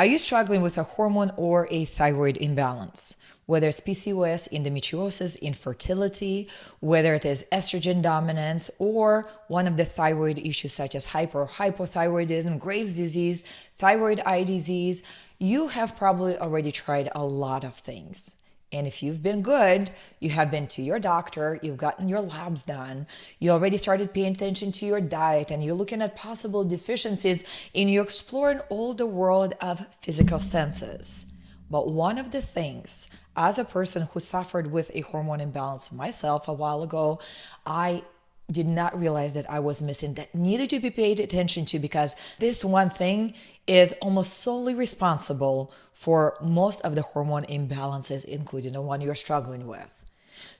Are you struggling with a hormone or a thyroid imbalance? Whether it's PCOS, endometriosis, infertility, whether it is estrogen dominance, or one of the thyroid issues such as hypothyroidism, Graves' disease, thyroid eye disease, you have probably already tried a lot of things. And if you've been good, you have been to your doctor, you've gotten your labs done, you already started paying attention to your diet, and you're looking at possible deficiencies, and you're exploring all the world of physical senses. But one of the things, as a person who suffered with a hormone imbalance myself a while ago, I did not realize that I was missing, that needed to be paid attention to, because this one thing is almost solely responsible for most of the hormone imbalances, including the one you're struggling with.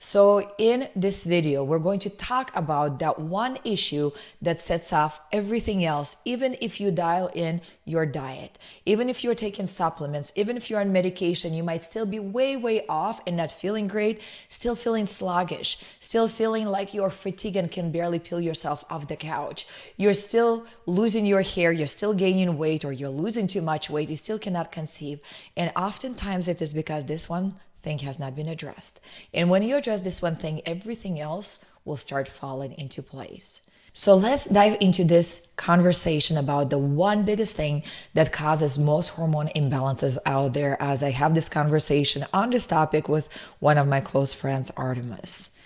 So in this video, we're going to talk about that one issue that sets off everything else, even if you dial in your diet, even if you're taking supplements, even if you're on medication, you might still be way off and not feeling great, still feeling sluggish, still feeling like you're fatigued and can barely peel yourself off the couch. You're still losing your hair, you're still gaining weight, or you're losing too much weight, you still cannot conceive. And oftentimes it is because this one thing has not been addressed. And when you address this one thing, everything else will start falling into place. So let's dive into this conversation about the one biggest thing that causes most hormone imbalances out there, as I have this conversation on this topic with one of my close friends, Arttemis.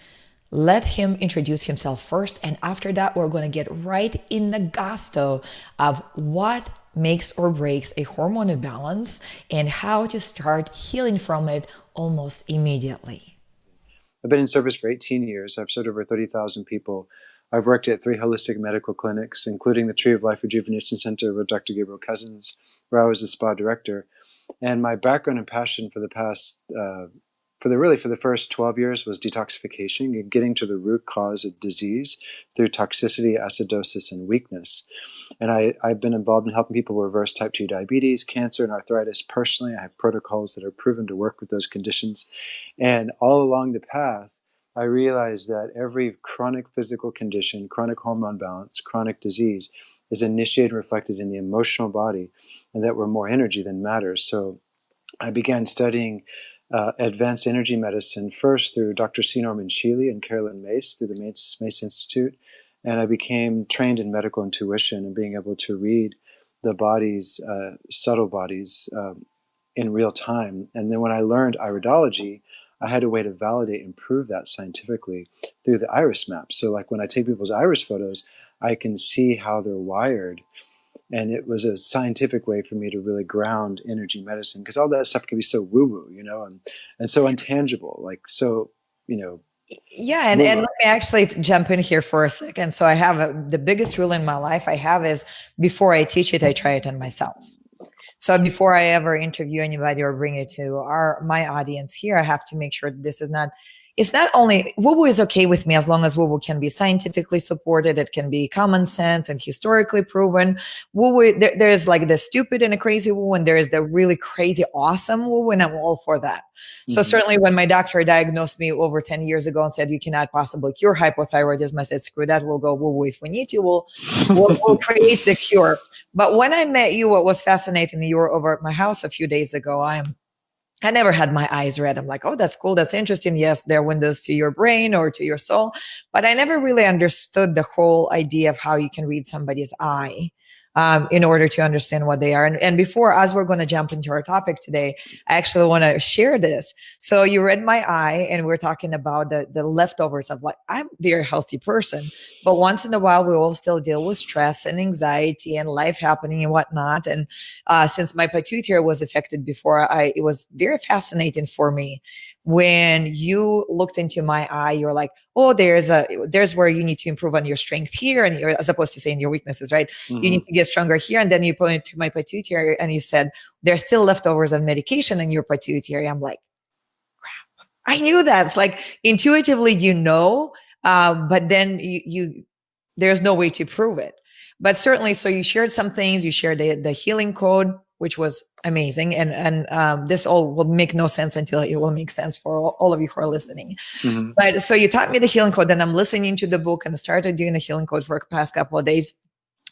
Let him introduce himself first, and after that, we're going to get right in the gusto of what makes or breaks a hormone imbalance and how to start healing from it almost immediately. I've been in service for 18 years. I've served over 30,000 people. I've worked at 3 holistic medical clinics, including the Tree of Life Rejuvenation Center with Dr. Gabriel Cousins, where I was the spa director. And my background and passion for the past, for the first 12 years was detoxification and getting to the root cause of disease through toxicity, acidosis, and weakness. And I've been involved in helping people reverse type 2 diabetes, cancer, and arthritis personally. I have protocols that are proven to work with those conditions. And all along the path, I realized that every chronic physical condition, chronic hormone balance, chronic disease is initiated and reflected in the emotional body, and that we're more energy than matter. So I began studying advanced energy medicine, first through Dr. C. Norman Shealy and Carolyn Mace through the Mace Institute. And I became trained in medical intuition and being able to read the body's subtle bodies in real time. And then when I learned iridology, I had a way to validate and prove that scientifically through the iris map. So like when I take people's iris photos, I can see how they're wired. And it was a scientific way for me to really ground energy medicine, because all that stuff can be so woo-woo, and so intangible, like so, Yeah, and let me actually jump in here for a second. So I have the biggest rule in my life I have is, before I teach it, I try it on myself. So before I ever interview anybody or bring it to my audience here, I have to make sure this is not, it's not only, woo-woo is okay with me as long as woo-woo can be scientifically supported, it can be common sense and historically proven. Woo-woo, there's like the stupid and the crazy woo, and there is the really crazy awesome woo, and I'm all for that. So certainly when my doctor diagnosed me over 10 years ago and said, you cannot possibly cure hypothyroidism, I said, screw that, we'll go woo-woo if we need to, we'll create the cure. But when I met you, what was fascinating, you were over at my house a few days ago. I never had my eyes read. I'm like, oh, that's cool. That's interesting. Yes, they're windows to your brain or to your soul. But I never really understood the whole idea of how you can read somebody's eye in order to understand what they are. And before, as we're going to jump into our topic today, I actually want to share this. So you read my eye, and we're talking about the leftovers of, like, I'm a very healthy person, but once in a while, we all still deal with stress and anxiety and life happening and whatnot. And since my pituitary was affected before, it was very fascinating for me. When you looked into my eye, you're like, oh, there's where you need to improve on your strength here, and as opposed to saying your weaknesses, right? You need to get stronger here. And then you pointed to my pituitary and you said, there's still leftovers of medication in your pituitary. I'm like, crap. I knew that. It's like intuitively, but then there's no way to prove it. But certainly, so you shared some things, you shared the healing code, which was amazing. And this all will make no sense until it will make sense for all of you who are listening. But so you taught me the healing code, and I'm listening to the book and started doing the healing code for the past couple of days.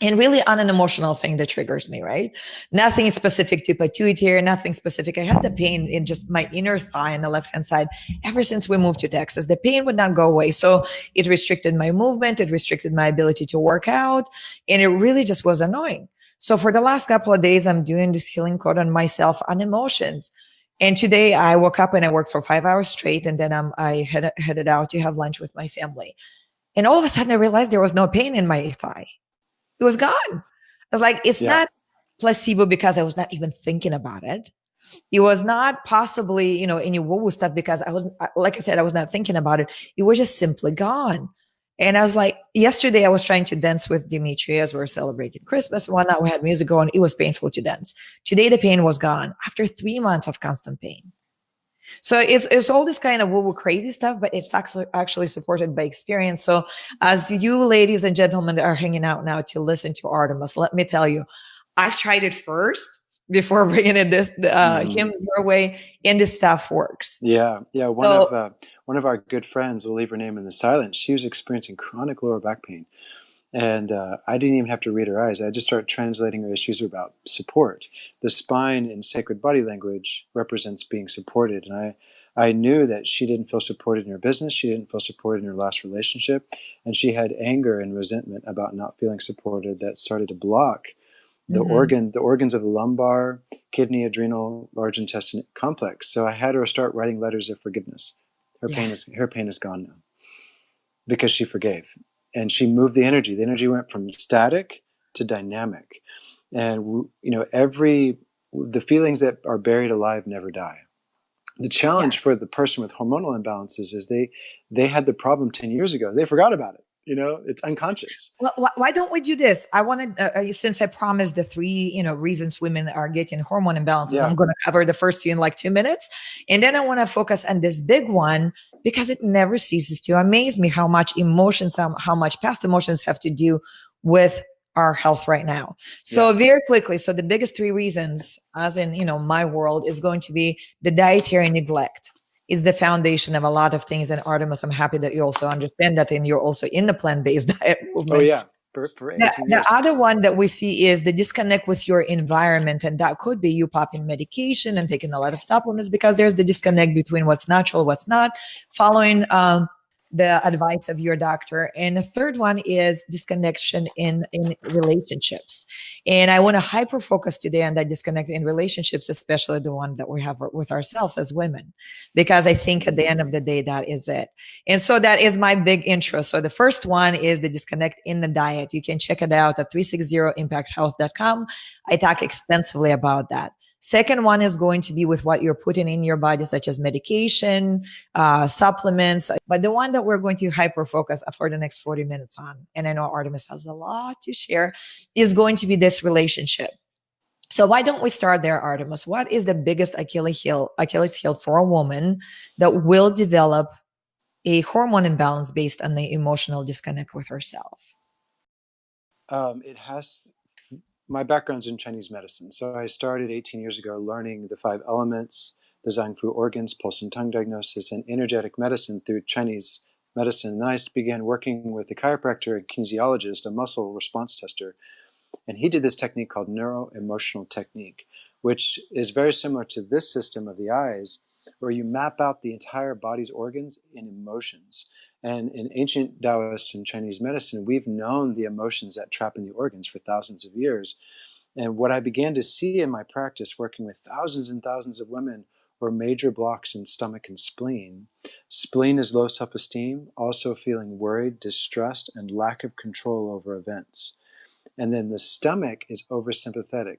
and really on an emotional thing that triggers me, right? Nothing specific to pituitary, nothing specific. I had the pain in just my inner thigh on the left hand side ever since we moved to Texas. The pain would not go away. So it restricted my movement, it restricted my ability to work out, and it really just was annoying. So for the last couple of days, I'm doing this healing code on myself on emotions. And today I woke up and I worked for 5 hours straight, and then headed out to have lunch with my family. And all of a sudden I realized there was no pain in my thigh. It was gone. I was like, it's Yeah. not placebo because I was not even thinking about it. It was not possibly, any woo-woo stuff because like I said, I was not thinking about it. It was just simply gone. And I was like, yesterday I was trying to dance with Dimitri as we were celebrating Christmas. One night we had music going. It was painful to dance. Today the pain was gone after 3 months of constant pain. So it's all this kind of woo-woo crazy stuff, but it's actually supported by experience. So as you ladies and gentlemen are hanging out now to listen to Arttemis, let me tell you, I've tried it first before bringing him your way, and this stuff works. Yeah. So One of our good friends, we'll leave her name in the silence. She was experiencing chronic lower back pain. And I didn't even have to read her eyes. I just started translating her issues about support. The spine in sacred body language represents being supported. And I knew that she didn't feel supported in her business. She didn't feel supported in her last relationship. And she had anger and resentment about not feeling supported that started to block the organs of the lumbar, kidney, adrenal, large intestine complex. So I had her start writing letters of forgiveness. Her pain is gone now because she forgave. And she moved the energy. The energy went from static to dynamic. And the feelings that are buried alive never die. The challenge for the person with hormonal imbalances is they had the problem 10 years ago. They forgot about it. It's unconscious. Well, why don't we do this? I wanted, since I promised the three, reasons women are getting hormone imbalances, Yeah. I'm going to cover the first two in like 2 minutes. And then I want to focus on this big one because it never ceases to amaze me how much emotions, how much past emotions have to do with our health right now. So very quickly, so the biggest three reasons, as in, my world, is going to be the dietary neglect. Is the foundation of a lot of things. And Arttemis, I'm happy that you also understand that, and you're also in the plant-based diet movement. Oh yeah, for 18 years. The other one that we see is the disconnect with your environment, and that could be you popping medication and taking a lot of supplements because there's the disconnect between what's natural, what's not, following the advice of your doctor. And the third one is disconnection in relationships. And I want to hyper focus today on that disconnect in relationships, especially the one that we have with ourselves as women, because I think at the end of the day, that is it. And so that is my big intro. So the first one is the disconnect in the diet. You can check it out at 360impacthealth.com. I talk extensively about that. Second one is going to be with what you're putting in your body, such as medication, supplements. But the one that we're going to hyper focus for the next 40 minutes on, and I know Arttemis has a lot to share, is going to be this relationship. So why don't we start there, Arttemis? What is the biggest Achilles heel for a woman that will develop a hormone imbalance based on the emotional disconnect with herself? It has. My background's in Chinese medicine, so I started 18 years ago learning the 5 elements, the Zhang Fu organs, pulse and tongue diagnosis, and energetic medicine through Chinese medicine. And then I began working with a chiropractor and kinesiologist, a muscle response tester, and he did this technique called neuro-emotional technique, which is very similar to this system of the eyes, where you map out the entire body's organs in emotions. And in ancient Taoist and Chinese medicine, we've known the emotions that trap in the organs for thousands of years. And what I began to see in my practice, working with thousands and thousands of women, were major blocks in stomach and spleen. Spleen is low self-esteem, also feeling worried, distressed, and lack of control over events. And then the stomach is oversympathetic,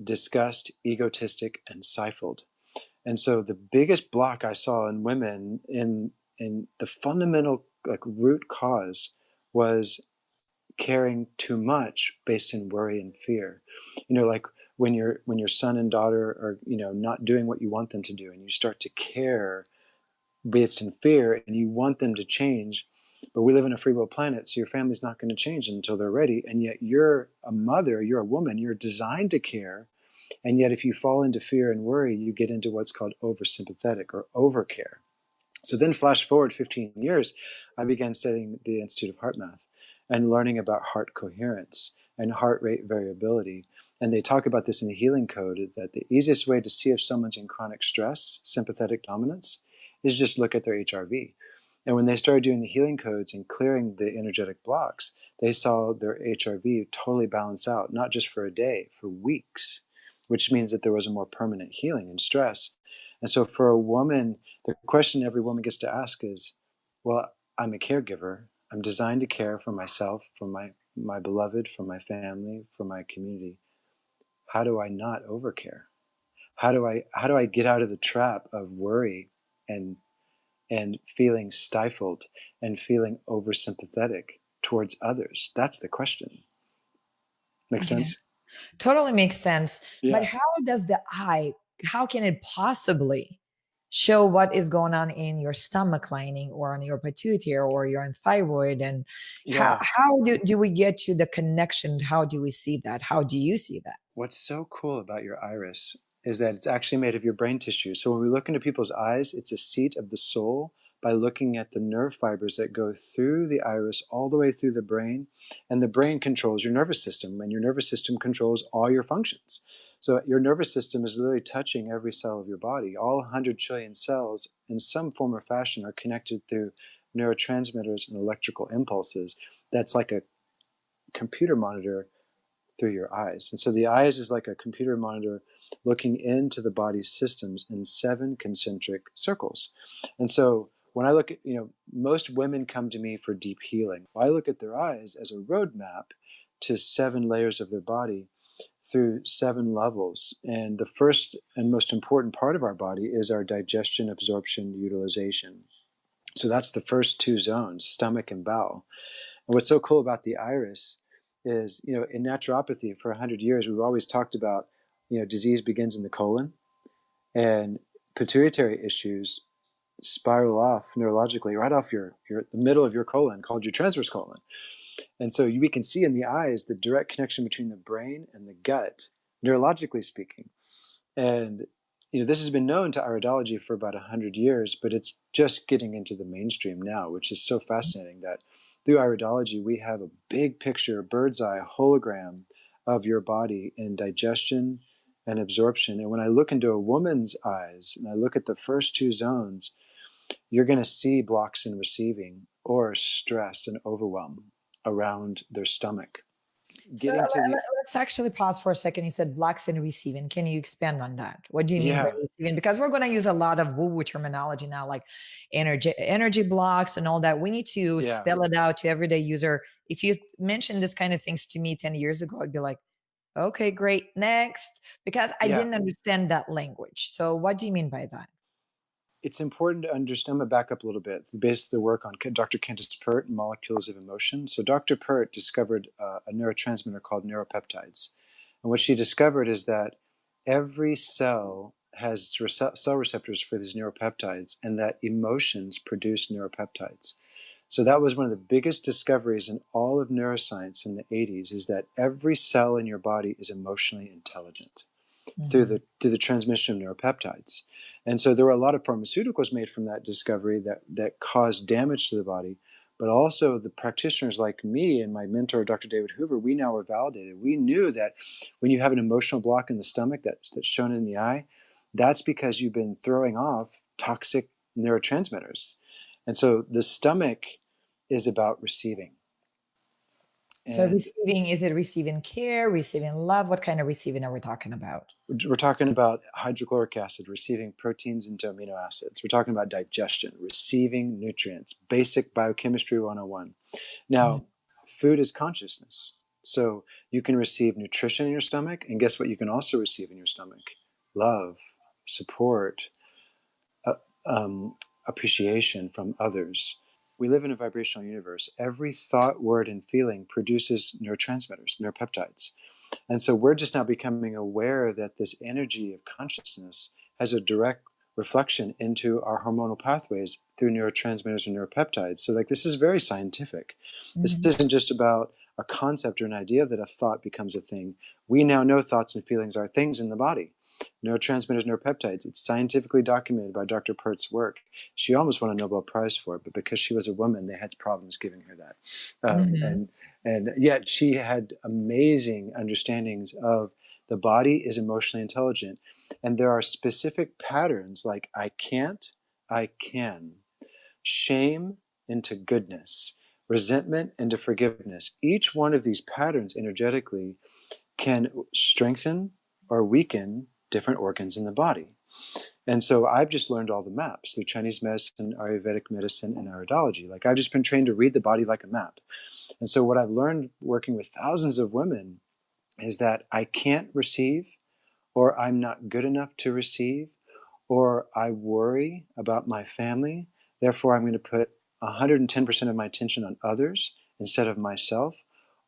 disgust, egotistic, and stifled. And so the biggest block I saw in women in the fundamental root cause was caring too much based in worry and fear. Like when your son and daughter are, not doing what you want them to do, and you start to care based in fear and you want them to change, but we live in a free will planet, so your family's not going to change until they're ready. And yet you're a mother, you're a woman, you're designed to care. And yet if you fall into fear and worry, you get into what's called oversympathetic or overcare. So then flash forward 15 years, I began studying the Institute of Heart Math and learning about heart coherence. and heart rate variability. And they talk about this in the healing code, that the easiest way to see if someone's in chronic stress, sympathetic dominance, is just look at their HRV. And when they started doing the healing codes and clearing the energetic blocks, they saw their HRV totally balance out, not just for a day, for weeks, which means that there was a more permanent healing in stress. And so for a woman, the question every woman gets to ask is, well, I'm a caregiver. I'm designed to care for myself, for my beloved, for my family, for my community. How do I not overcare? How do I get out of the trap of worry and feeling stifled and feeling oversympathetic towards others? That's the question. Make Okay. sense? Totally makes sense. But Yeah. how can it possibly show what is going on in your stomach lining or on your pituitary or your thyroid? And Yeah. how do we get to the connection? How do we see that? How do you see that? What's so cool about your iris is that it's actually made of your brain tissue. So when we look into people's eyes, it's a seat of the soul by looking at the nerve fibers that go through the iris all the way through the brain. And the brain controls your nervous system, and your nervous system controls all your functions. So your nervous system is literally touching every cell of your body. All 100 trillion cells in some form or fashion are connected through neurotransmitters and electrical impulses. That's like a computer monitor through your eyes. And so the eyes is like a computer monitor looking into the body's systems in 7 concentric circles. And so when I look at, most women come to me for deep healing. I look at their eyes as a roadmap to 7 layers of their body through 7 levels. And the first and most important part of our body is our digestion, absorption, utilization. So that's the first 2 zones, stomach and bowel. And what's so cool about the iris is, in naturopathy for 100 years, we've always talked about, disease begins in the colon, and pituitary issues spiral off neurologically right off the middle of your colon, called your transverse colon. And so we can see in the eyes the direct connection between the brain and the gut, neurologically speaking. And this has been known to iridology for about 100 years, but it's just getting into the mainstream now, which is so fascinating that through iridology, we have a big picture, bird's eye hologram of your body in digestion and absorption. And when I look into a woman's eyes and I look at the first 2 zones, you're going to see blocks in receiving or stress and overwhelm around their stomach. So let's actually pause for a second. You said blocks in receiving. Can you expand on that? What do you mean by receiving? Because we're going to use a lot of woo-woo terminology now, like energy blocks and all that. We need to spell it out to everyday user. If you mentioned this kind of things to me 10 years ago, I'd be like, okay, great, next, because I didn't understand that language. So what do you mean by that? It's important to understand. I'm going to back up a little bit. It's the basis of the work on Dr. Candace Pert and molecules of emotion. So Dr. Pert discovered a neurotransmitter called neuropeptides. And what she discovered is that every cell has cell receptors for these neuropeptides, and that emotions produce neuropeptides. So that was one of the biggest discoveries in all of neuroscience in the 80s, is that every cell in your body is emotionally intelligent. Through the transmission of neuropeptides. And so there were a lot of pharmaceuticals made from that discovery that caused damage to the body, but also the practitioners like me and my mentor, Dr. David Hoover, we now were validated. We knew that when you have an emotional block in the stomach that's shown in the eye, that's because you've been throwing off toxic neurotransmitters. And so the stomach is about receiving. So receiving, is it receiving care, receiving love? What kind of receiving are we talking about? We're talking about hydrochloric acid, receiving proteins into amino acids. We're talking about digestion, receiving nutrients, basic biochemistry 101. Now, food is consciousness. So you can receive nutrition in your stomach, and guess what you can also receive in your stomach? Love, support, appreciation from others. We live in a vibrational universe. Every thought, word, and feeling produces neurotransmitters, neuropeptides. And so we're just now becoming aware that this energy of consciousness has a direct reflection into our hormonal pathways through neurotransmitters and neuropeptides. So this is very scientific. This isn't just about, a concept or an idea that a thought becomes a thing. We now know thoughts and feelings are things in the body. Neurotransmitters, neuropeptides. It's scientifically documented by Dr. Pert's work. She almost won a Nobel Prize for it, but because she was a woman, they had problems giving her that. Mhm. And yet she had amazing understandings of the body is emotionally intelligent. And there are specific patterns like I can't, I can, shame into goodness, resentment into forgiveness. Each one of these patterns energetically can strengthen or weaken different organs in the body. And so I've just learned all the maps through Chinese medicine, Ayurvedic medicine, and iridology. Like I've just been trained to read the body like a map. And so what I've learned working with thousands of women is that I can't receive, or I'm not good enough to receive, or I worry about my family. Therefore, I'm going to put 110% of my attention on others instead of myself.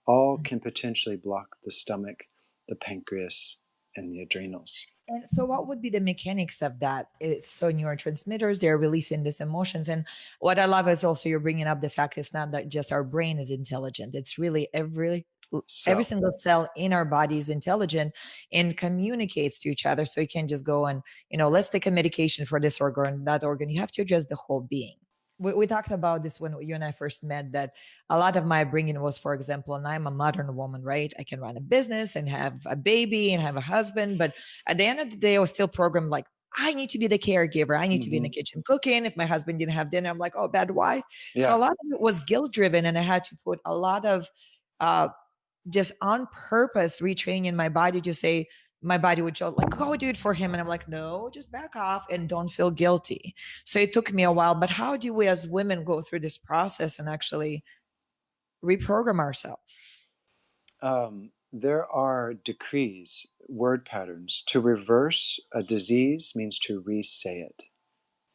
All can potentially block the stomach, the pancreas, and the adrenals. And so, what would be the mechanics of that? It's so neurotransmitters, they're releasing these emotions. And what I love is also you're bringing up the fact it's not that just our brain is intelligent. It's really every So, single cell in our body is intelligent and communicates to each other. So you can't just go and, let's take a medication for this organ, that organ. You have to address the whole being. We talked about this when you and I first met, that a lot of my bringing was, for example, and I'm a modern woman, right? I can run a business and have a baby and have a husband. But at the end of the day, I was still programmed like, I need to be the caregiver. I need to be in the mhm, kitchen cooking. If my husband didn't have dinner, I'm like, oh, bad wife. So a yeah, lot of it was guilt driven. And I had to put a lot of uh, just on purpose retraining my body to say, my body would show like, go do it for him. And I'm like, no, just back off and don't feel guilty. So it took me a while. But how do we as women go through this process and actually reprogram ourselves? there are decrees, word patterns. To reverse a disease means to re-say it,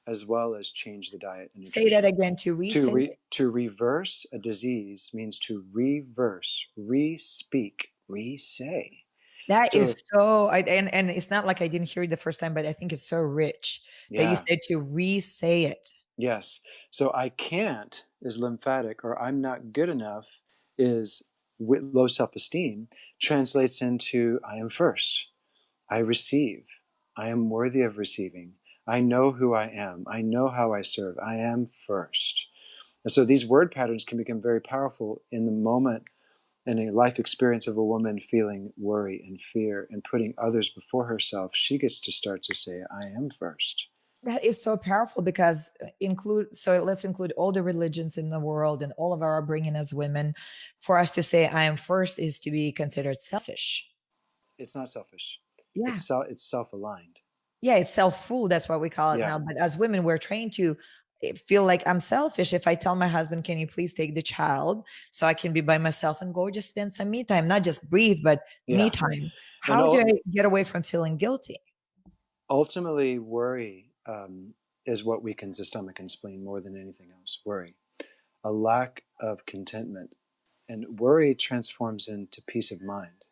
as well as change the diet and Say that nutrition. again, to reset. To reverse a disease means to reverse, re-speak, re-say. That So is so, and it's not like I didn't hear it the first time, but I think it's so rich that you yeah, said to re-say it. yes. So I can't is lymphatic, or I'm not good enough is low self-esteem, translates into I am first. I receive. I am worthy of receiving. I know who I am. I know how I serve. I am first. And so these word patterns can become very powerful in the moment in a life experience of a woman feeling worry and fear and putting others before herself. She gets to start to say, I am first. That is so powerful because let's include all the religions in the world and all of our upbringing as women. For us to say I am first is to be considered selfish. It's not selfish. Yeah. It's self-aligned. Yeah, it's self-full. That's what we call it Yeah. now. But as women, we're trained to feel like I'm selfish if I tell my husband, can you please take the child so I can be by myself and go just spend some me time, not just breathe, but me Yeah. time. And How do I get away from feeling guilty? ultimately, worry is what weakens the stomach and spleen more than anything else. Worry, a lack of contentment. And worry transforms into peace of mind.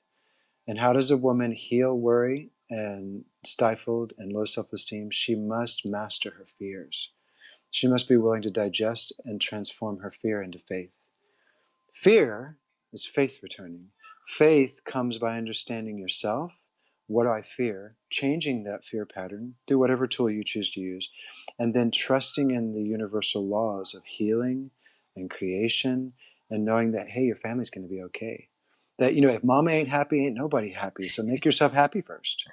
And how does a woman heal worry and stifled and low self esteem? She must master her fears. She must be willing to digest and transform her fear into faith. Fear is faith returning. Faith comes by understanding yourself. What do I fear? Changing that fear pattern through whatever tool you choose to use, and then trusting in the universal laws of healing and creation, and knowing that, hey, your family's going to be okay. That, if mama ain't happy, ain't nobody happy. So make yourself happy first.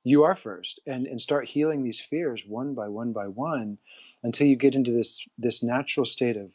You are first, and start healing these fears one by one by one until you get into this natural state of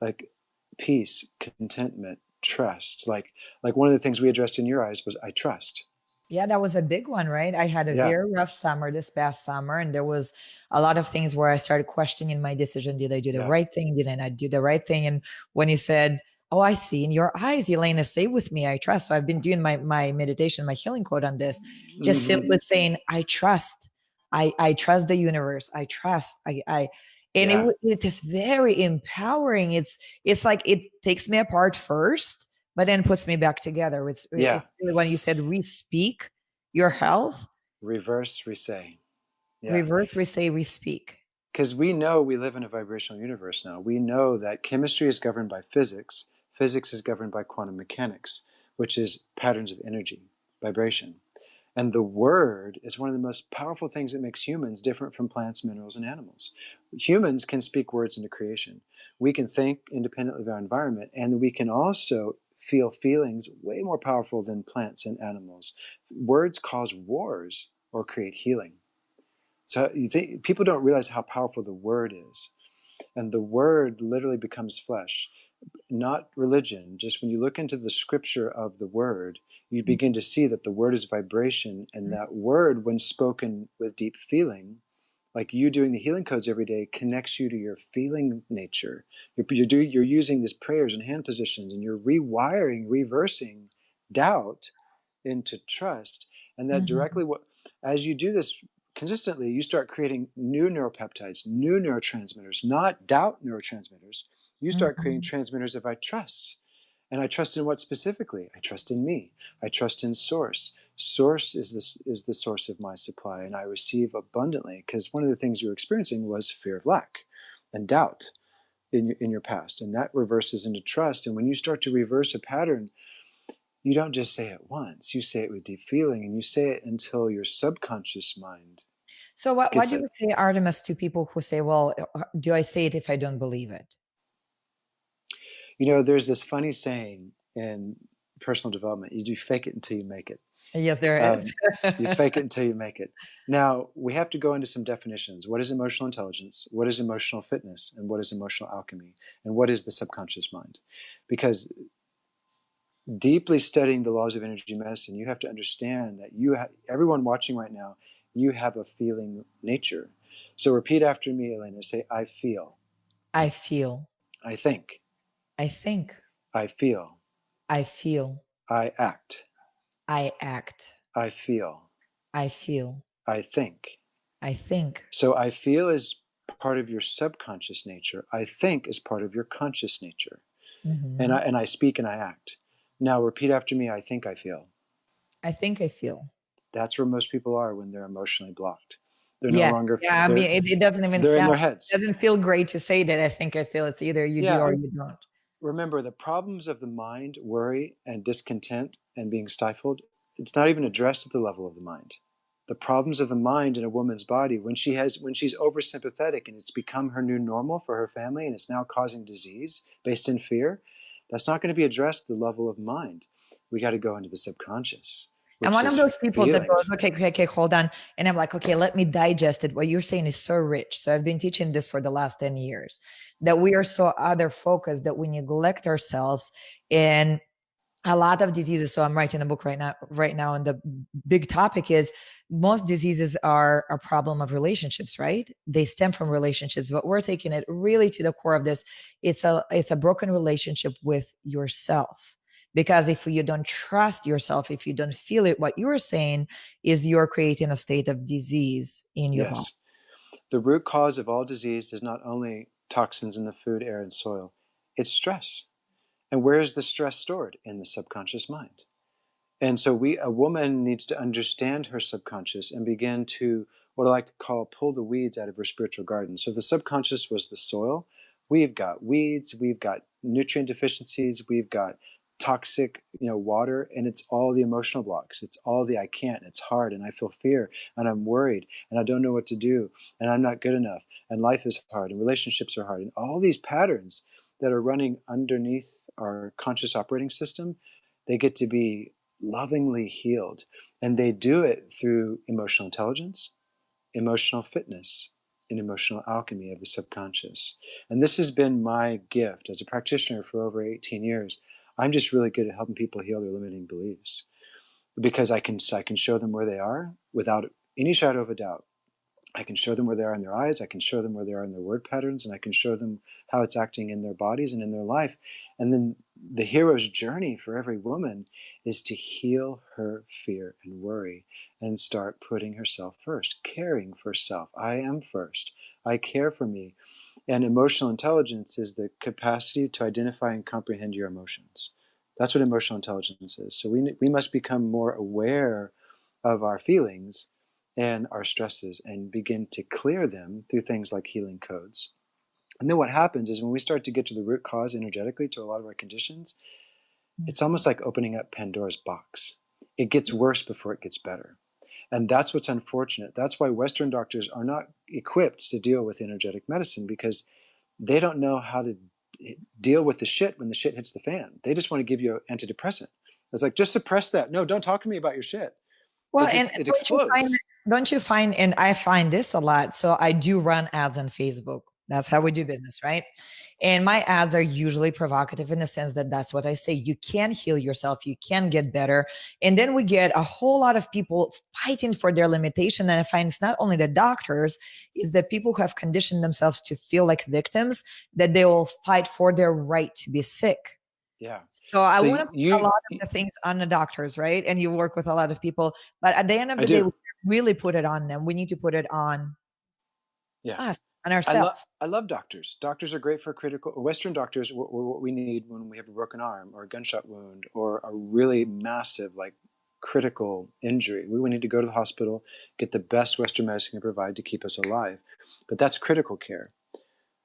like peace, contentment, trust. Like one of the things we addressed in your eyes was I trust. Yeah, that was a big one, right? I had a Yeah, very rough summer this past summer, and there was a lot of things where I started questioning my decision. Did I do the yeah. right thing? Did I not do the right thing? And when you said, oh, I see in your eyes, Elena, say with me, I trust. So I've been doing my meditation, my healing code on this, just Hmm. simply saying, I trust. I trust the universe. I trust. And Yeah, it is very empowering. It's like it takes me apart first, but then puts me back together. It's yeah. really when you said re-speak your health, Reverse, resay. Yeah. reverse, we say re-speak. Because we know we live in a vibrational universe now. We know that chemistry is governed by physics. Physics is governed by quantum mechanics, which is patterns of energy, vibration. And the word is one of the most powerful things that makes humans different from plants, minerals, and animals. Humans can speak words into creation. We can think independently of our environment, and we can also feel feelings way more powerful than plants and animals. Words cause wars or create healing. So you think people don't realize how powerful the word is. And the word literally becomes flesh. Not religion, just when you look into the scripture of the word, you begin to see that the word is vibration, and that word, when spoken with deep feeling, like you doing the healing codes every day, connects you to your feeling nature. You're using these prayers and hand positions, and you're rewiring, reversing doubt into trust. And that directly, as you do this consistently, you start creating new neuropeptides, new neurotransmitters, not doubt neurotransmitters. You start creating transmitters of I trust. And I trust in what specifically? I trust in me. I trust in source. Source is the source of my supply, and I receive abundantly, because one of the things you're experiencing was fear of lack and doubt in your past. And that reverses into trust. And when you start to reverse a pattern, you don't just say it once, you say it with deep feeling, and you say it until your subconscious mind So what gets do you it. say, Artemis, to people who say, well, do I say it if I don't believe it? You know, there's this funny saying in personal development: you do fake it until you make it. Yes, there is. You fake it until you make it. Now, we have to go into some definitions. What is emotional intelligence? What is emotional fitness? And what is emotional alchemy? And what is the subconscious mind? Because deeply studying the laws of energy medicine, you have to understand that everyone watching right now, you have a feeling nature. So repeat after me, Elena. Say, I feel. I feel. I think. I think. I feel. I feel. I act. I act. I feel. I feel. I think. I think. So I feel is part of your subconscious nature. I think is part of your conscious nature. And I speak and I act. Now repeat after me. I think I feel. I think I feel. That's where most people are when they're emotionally blocked. They're no Yeah. longer, Yeah. I mean, it doesn't even they're in sound, their heads. doesn't feel great to say that. I think I feel. It's either you do Yeah. or you don't. Remember, the problems of the mind, worry and discontent and being stifled, it's not even addressed at the level of the mind. The problems of the mind in a woman's body, when she's oversympathetic and it's become her new normal for her family, and it's now causing disease based in fear, that's not going to be addressed at the level of mind. We got to go into the subconscious. I'm one of those people that feelings. goes, okay, hold on. And I'm like, okay, let me digest it. What you're saying is so rich. So I've been teaching this for the last 10 years, that we are so other focused that we neglect ourselves. And a lot of diseases. So I'm writing a book right now. And the big topic is most diseases are a problem of relationships, right? They stem from relationships, but we're taking it really to the core of this. It's a broken relationship with yourself. Because if you don't trust yourself, if you don't feel it, what you're saying is you're creating a state of disease in your body. Yes. The root cause of all disease is not only toxins in the food, air, and soil, it's stress. And where is the stress stored? In the subconscious mind. And so a woman needs to understand her subconscious and begin to, what I like to call, pull the weeds out of her spiritual garden. So if the subconscious was the soil, we've got weeds, we've got nutrient deficiencies, we've got toxic, water, and it's all the emotional blocks. It's all the I can't, it's hard, and I feel fear, and I'm worried, and I don't know what to do, and I'm not good enough, and life is hard, and relationships are hard, and all these patterns that are running underneath our conscious operating system, they get to be lovingly healed. And they do it through emotional intelligence, emotional fitness, and emotional alchemy of the subconscious. And this has been my gift as a practitioner for over 18 years. I'm just really good at helping people heal their limiting beliefs, because I can show them where they are without any shadow of a doubt. I can show them where they are in their eyes, I can show them where they are in their word patterns, and I can show them how it's acting in their bodies and in their life. And then the hero's journey for every woman is to heal her fear and worry and start putting herself first, caring for self. I am first. I care for me. And emotional intelligence is the capacity to identify and comprehend your emotions. That's what emotional intelligence is. So we must become more aware of our feelings and our stresses and begin to clear them through things like healing codes. And then what happens is when we start to get to the root cause energetically to a lot of our conditions, it's almost like opening up Pandora's box. It gets worse before it gets better. And that's what's unfortunate. That's why Western doctors are not equipped to deal with energetic medicine, because they don't know how to deal with the shit when the shit hits the fan. They just want to give you an antidepressant. It's like, just suppress that. No, don't talk to me about your shit. Well, and It explodes. don't you find, and I find this a lot. So I do run ads on Facebook. That's how we do business, right? And my ads are usually provocative in the sense that that's what I say. You can heal yourself, you can get better. And then we get a whole lot of people fighting for their limitation. And I find it's not only the doctors, it's the people who have conditioned themselves to feel like victims, that they will fight for their right to be sick. Yeah. So I So want to put a lot of the things on the doctors, right? And you work with a lot of people, but at the end of I the day, we do. really put it on them. We need to put it on Yeah. us, on ourselves. I love doctors. Doctors are great for critical. Western doctors were what we need when we have a broken arm or a gunshot wound or a really massive, like, critical injury. We would need to go to the hospital, get the best Western medicine can provide to keep us alive. But that's critical care.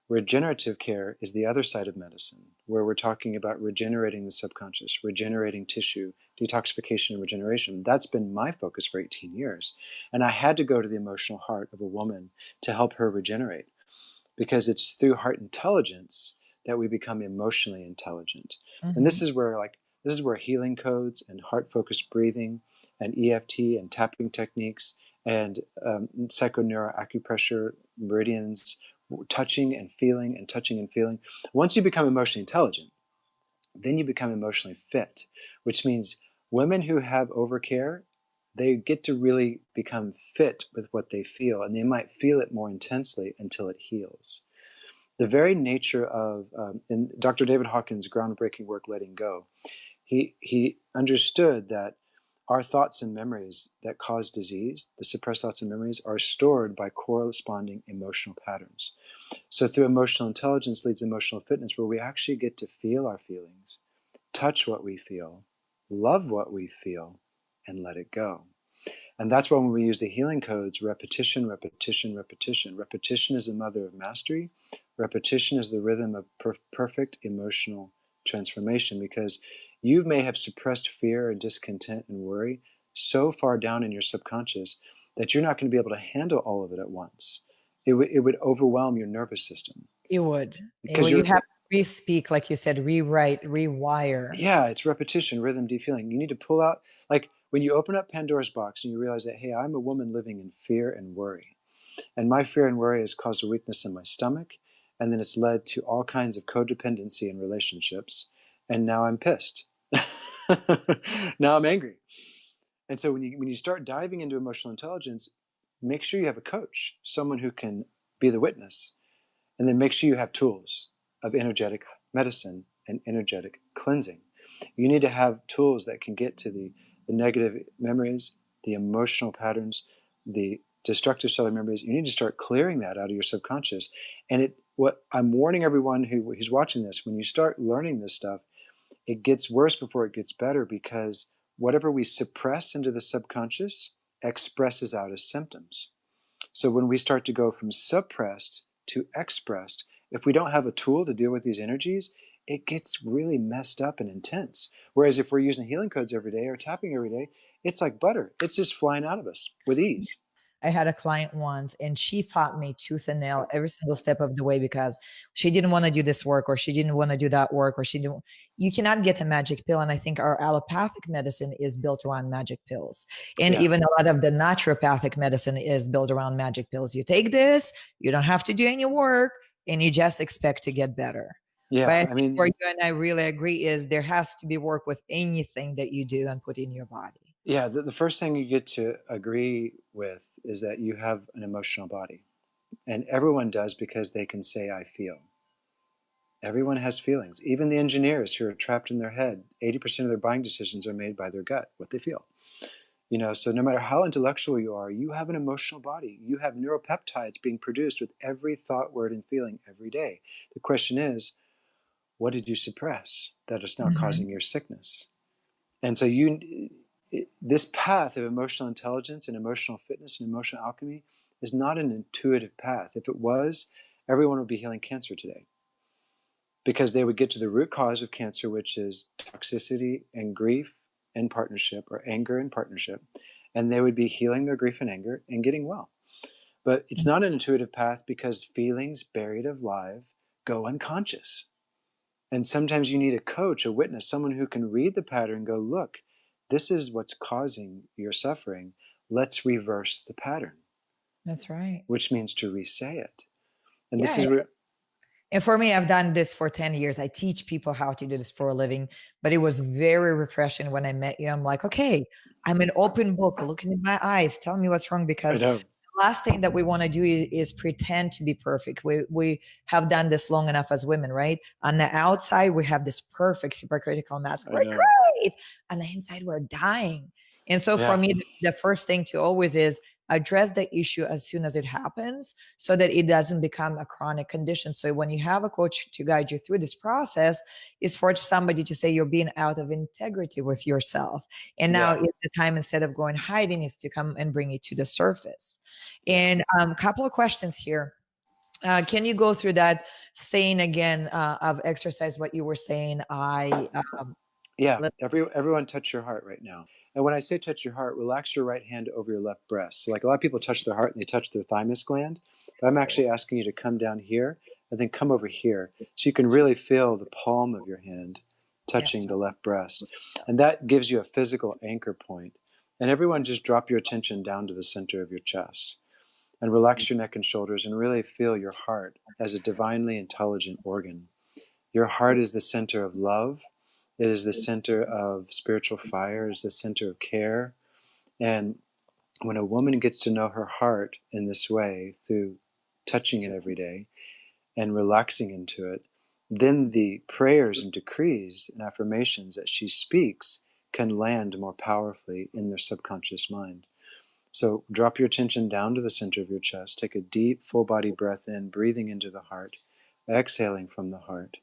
Regenerative care is the other side of medicine, where we're talking about regenerating the subconscious, regenerating tissue, detoxification and regeneration. That's been my focus for 18 years. And I had to go to the emotional heart of a woman to help her regenerate, because it's through heart intelligence that we become emotionally intelligent. And Mhm. this is where healing codes and heart focused breathing and EFT and tapping techniques and psychoneuroacupressure meridians, touching and feeling and touching and feeling. Once you become emotionally intelligent, then you become emotionally fit, which means women who have overcare, they get to really become fit with what they feel, and they might feel it more intensely until it heals. The very nature of, in Dr. David Hawkins' groundbreaking work, Letting Go, he understood that our thoughts and memories that cause disease, the suppressed thoughts and memories, are stored by corresponding emotional patterns. So through emotional intelligence leads emotional fitness, where we actually get to feel our feelings, touch what we feel, love what we feel, and let it go. And that's why when we use the healing codes, repetition, repetition, repetition. Repetition is the mother of mastery. Repetition is the rhythm of perfect emotional transformation, because you may have suppressed fear and discontent and worry so far down in your subconscious that you're not going to be able to handle all of it at once. It would overwhelm your nervous system, It would. because You you're, have to re-speak, like you said, rewrite, rewire. yeah, it's repetition, rhythm, deep feeling. You need to pull out, like when you open up Pandora's box and you realize that, hey, I'm a woman living in fear and worry. And my fear and worry has caused a weakness in my stomach. And then it's led to all kinds of codependency in relationships. And now I'm pissed. Now I'm angry. And so when you start diving into emotional intelligence, make sure you have a coach, someone who can be the witness. And then make sure you have tools of energetic medicine and energetic cleansing. You need to have tools that can get to the negative memories, the emotional patterns, the destructive cellular memories. You need to start clearing that out of your subconscious. And what I'm warning everyone who's watching this, when you start learning this stuff, it gets worse before it gets better, because whatever we suppress into the subconscious expresses out as symptoms. So when we start to go from suppressed to expressed, if we don't have a tool to deal with these energies, it gets really messed up and intense. Whereas if we're using healing codes every day or tapping every day, it's like butter. It's just flying out of us with ease. I had a client once and she fought me tooth and nail every single step of the way because she didn't want to do this work or she didn't want to do that work or she didn't. You cannot get a magic pill. And I think our allopathic medicine is built around magic pills. And Yeah. even a lot of the naturopathic medicine is built around magic pills. You take this, you don't have to do any work, and you just expect to get better. But I Yeah. I think where mean, you and I really agree is there has to be work with anything that you do and put in your body. yeah, the first thing you get to agree with is that you have an emotional body. And everyone does, because they can say, I feel. Everyone has feelings. Even the engineers who are trapped in their head, 80% of their buying decisions are made by their gut, what they feel. So no matter how intellectual you are, you have an emotional body. You have neuropeptides being produced with every thought, word, and feeling every day. The question is, what did you suppress that is now Mhm. causing your sickness? And so this path of emotional intelligence and emotional fitness and emotional alchemy is not an intuitive path. If it was, everyone would be healing cancer today, because they would get to the root cause of cancer, which is toxicity and grief in partnership, or anger in partnership, and they would be healing their grief and anger and getting well. But it's not an intuitive path, because feelings buried alive go unconscious. And sometimes you need a coach, a witness, someone who can read the pattern and go, look, this is what's causing your suffering. Let's reverse the pattern. That's right. Which means to re-say it. And Yeah. this is And for me, I've done this for 10 years. I teach people how to do this for a living, but it was very refreshing when I met you. I'm like, okay, I'm an open book, looking in my eyes, tell me what's wrong, because the last thing that we want to do is pretend to be perfect. We have done this long enough as women, right? On the outside, we have this perfect hypocritical mask. We're great. On the inside, we're dying. And so for me, the first thing to always is address the issue as soon as it happens, so that it doesn't become a chronic condition. So when you have a coach to guide you through this process, it's for somebody to say you're being out of integrity with yourself. And now it's the time, instead of going hiding, is to come and bring it to the surface. And a couple of questions here. Can you go through that saying again of exercise, what you were saying? Everyone touch your heart right now. And when I say touch your heart, relax your right hand over your left breast. So like a lot of people touch their heart and they touch their thymus gland, but I'm actually asking you to come down here and then come over here, so you can really feel the palm of your hand touching the left breast. And that gives you a physical anchor point. And everyone just drop your attention down to the center of your chest and relax your neck and shoulders and really feel your heart as a divinely intelligent organ. Your heart is the center of love. It is the center of spiritual fire. It's the center of care. And when a woman gets to know her heart in this way, through touching it every day and relaxing into it, then the prayers and decrees and affirmations that she speaks can land more powerfully in their subconscious mind. So drop your attention down to the center of your chest. Take a deep, full body breath in, breathing into the heart, exhaling from the heart.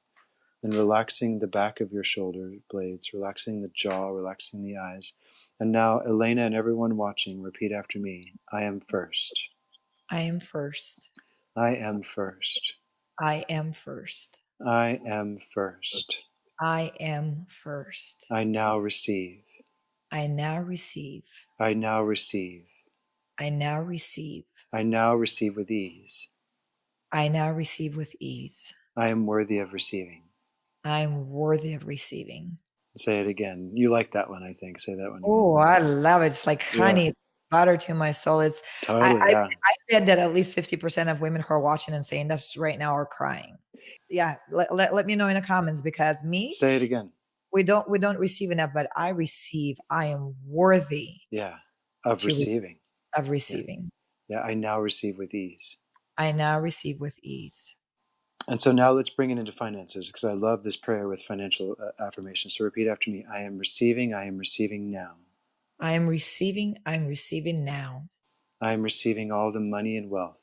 And relaxing the back of your shoulder blades, relaxing the jaw, relaxing the eyes. And now, Elena and everyone watching, repeat after me. I am first. I am first. I am first. I am first. I am first. I am first. I now receive. I now receive. I now receive. I now receive. I now receive with ease. I now receive with ease. I am worthy of receiving. I'm worthy of receiving. Say it again. You like that one, I think. Say that one again. Oh, I love it. It's like honey, butter to my soul. It's totally, I bet that at least 50% of women who are watching and saying this right now are crying. Yeah, let me know in the comments, because me. Say it again. We don't receive enough, but I receive. I am worthy. Of receiving. Of receiving. Yeah, I now receive with ease. I now receive with ease. And so now let's bring it into finances, because I love this prayer with financial affirmations. So repeat after me. I am receiving now. I am receiving now. I am receiving all the money and wealth.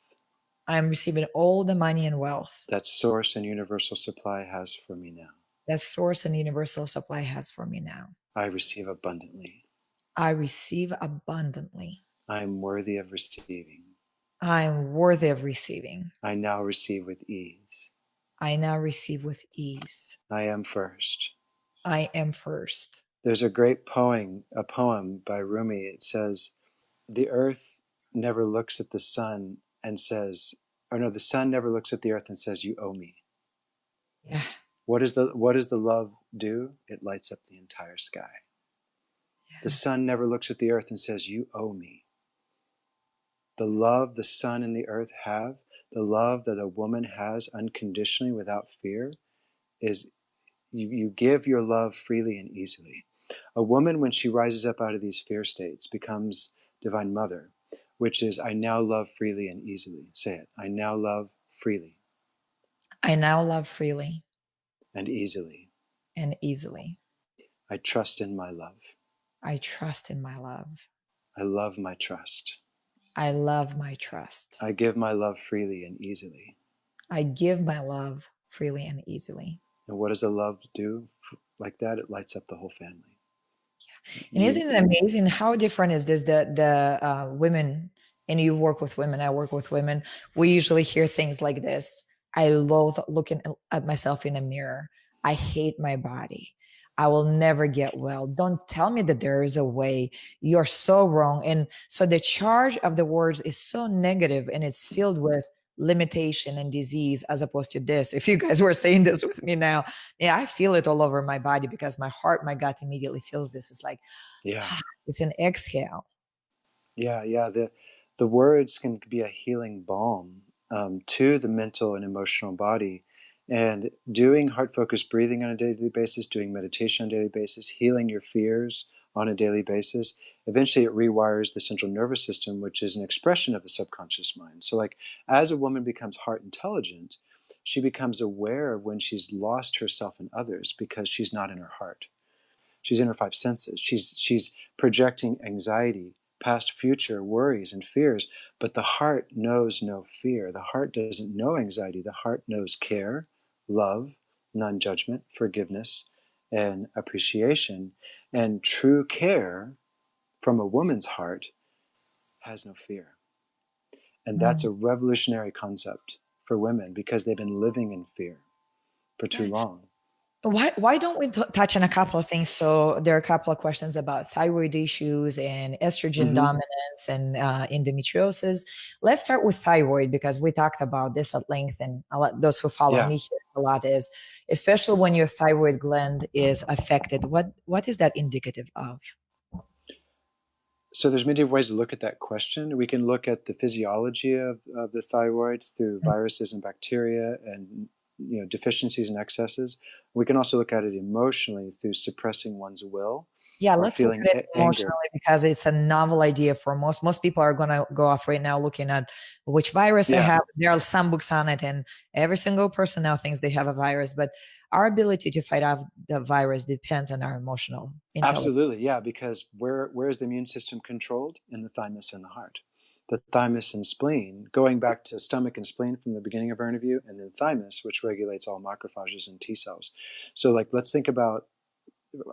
I am receiving all the money and wealth that Source and Universal Supply has for me now. That Source and Universal Supply has for me now. I receive abundantly. I receive abundantly. I am worthy of receiving. I am worthy of receiving. I now receive with ease. I now receive with ease. I am first. I am first. There's a great poem by Rumi. It says, the earth never looks at the sun and says, the sun never looks at the earth and says, you owe me. Yeah. What does the love do? It lights up the entire sky. Yeah. The sun never looks at the earth and says, you owe me. The love the sun and the earth have, the love that a woman has unconditionally without fear, is you give your love freely and easily. A woman, when she rises up out of these fear states, becomes Divine Mother, which is, I now love freely and easily. Say it. I now love freely. I now love freely. And easily. And easily. I trust in my love. I trust in my love. I love my trust. I love my trust. I give my love freely and easily. I give my love freely and easily. And what does a love do like that? It lights up the whole family. Yeah. And isn't it amazing how different is this? The women, and you work with women, I work with women. We usually hear things like this. I loathe looking at myself in a mirror. I hate my body. I will never get well. Don't tell me that there is a way. You're so wrong. And so the charge of the words is so negative and it's filled with limitation and disease as opposed to this. If you guys were saying this with me now, yeah, I feel it all over my body because my heart, my gut immediately feels this. It's like, Yeah. it's an exhale. Yeah, yeah. The words can be a healing balm to the mental and emotional body. And doing heart focused breathing on a daily basis, doing meditation on a daily basis, healing your fears on a daily basis, eventually it rewires the central nervous system, which is an expression of the subconscious mind. So, like, as a woman becomes heart intelligent, she becomes aware of when she's lost herself in others because she's not in her heart. She's in her five senses. She's projecting anxiety, past, future worries and fears, but the heart knows no fear. The heart doesn't know anxiety. The heart knows care, love, non-judgment, forgiveness, and appreciation. And true care from a woman's heart has no fear. And that's Mm. a revolutionary concept for women because they've been living in fear for too Yeah. long. Why don't we touch on a couple of things? So there are a couple of questions about thyroid issues and estrogen Mm-hmm. dominance and endometriosis. Let's start with thyroid because we talked about this at length, and a lot, those who follow Yeah. me here a lot is, especially when your thyroid gland is affected. What is that indicative of? So there's many ways to look at that question. We can look at the physiology of the thyroid through viruses and bacteria and deficiencies and excesses. We can also look at it emotionally through suppressing one's will Yeah, or let's look feeling at it anger. emotionally because it's a novel idea for most. Most people are going to go off right now looking at which virus I Yeah, have. There are some books on it, and every single person now thinks they have a virus. But our ability to fight off the virus depends on our emotional intelligence. absolutely. Yeah, because where is the immune system controlled? In the thymus and the heart. The thymus and spleen, going back to stomach and spleen from the beginning of our interview, and then thymus, which regulates all macrophages and T cells. So, like, let's think about.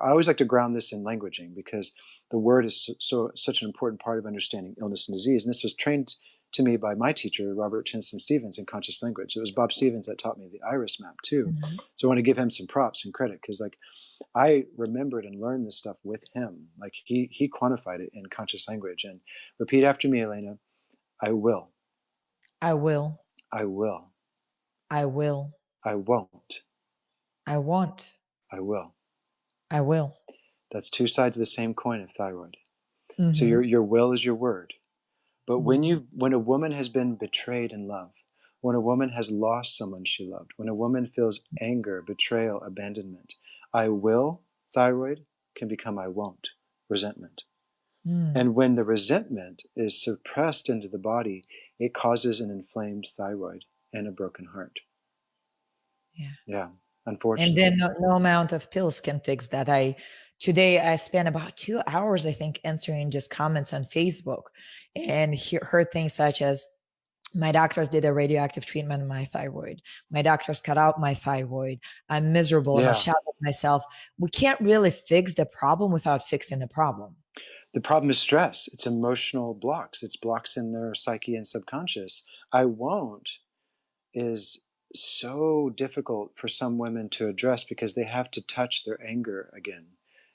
I always like to ground this in languaging because the word is such an important part of understanding illness and disease. And this was trained to me by my teacher, Robert Chinson Stevens, in conscious language. It was Bob Stevens that taught me the iris map too. Mhm. So I want to give him some props and credit because, like, I remembered and learned this stuff with him. Like, he quantified it in conscious language. And repeat after me, Elena. I will. I will. I will. I will. I won't. I want. I will. I will. That's two sides of the same coin of thyroid. So Hmm. your will is your word. But Hmm. when a woman has been betrayed in love, when a woman has lost someone she loved, when a woman feels anger, betrayal, abandonment, I will, thyroid, can become I won't, resentment. Mm. And when the resentment is suppressed into the body, it causes an inflamed thyroid and a broken heart. Yeah. Yeah, And then unfortunately. no amount of pills can fix that. Today I spent about 2 hours, I think, answering just comments on Facebook and heard things such as my doctors did a radioactive treatment on my thyroid. My doctors cut out my thyroid. I'm miserable. I'm Yeah. ashamed of myself. We can't really fix the problem without fixing the problem. The problem is stress. It's emotional blocks. It's blocks in their psyche and subconscious. I won't is so difficult for some women to address because they have to touch their anger again.